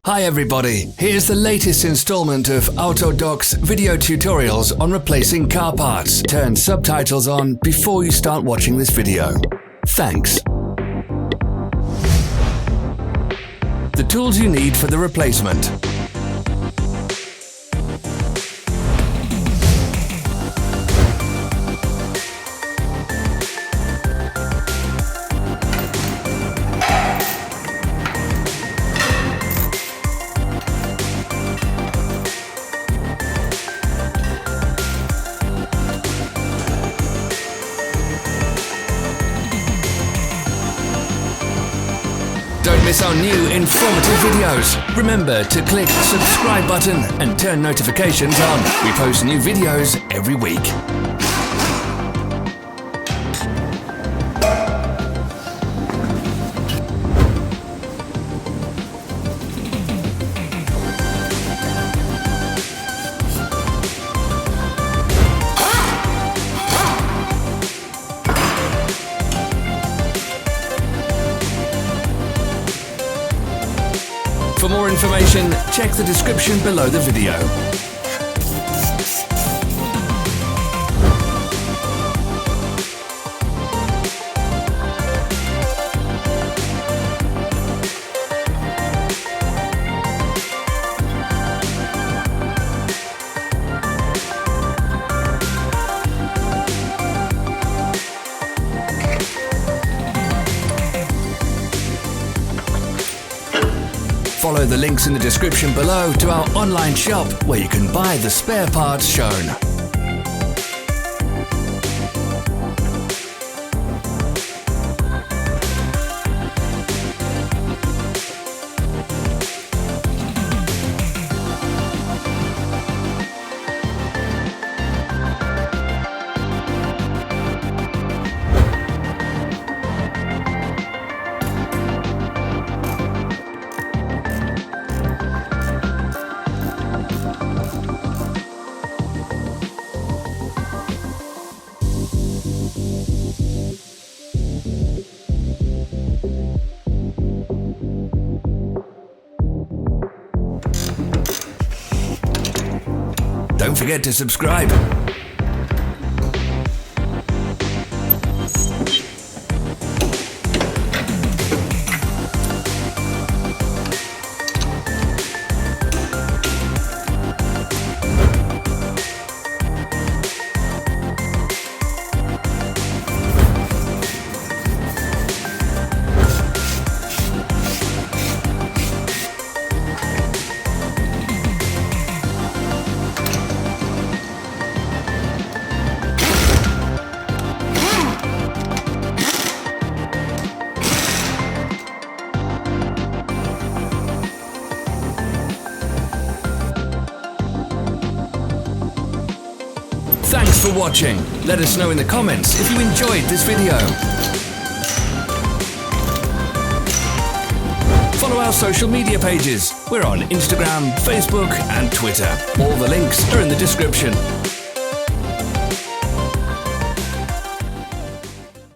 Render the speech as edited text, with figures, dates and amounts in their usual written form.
Hi everybody, here's the latest installment of Autodoc's video tutorials on replacing car parts. Turn subtitles on before you start watching this video. Thanks. The tools you need for the replacement. Don't miss our new informative videos. Remember to click the subscribe button and turn notifications on. We post new videos every week. For more information, check the description below the video. Follow the links in the description below to our online shop where you can buy the spare parts shown. Don't forget to subscribe. Thanks for watching. Let us know in the comments if you enjoyed this video. Follow our social media pages. We're on Instagram, Facebook and Twitter. All the links are in the description.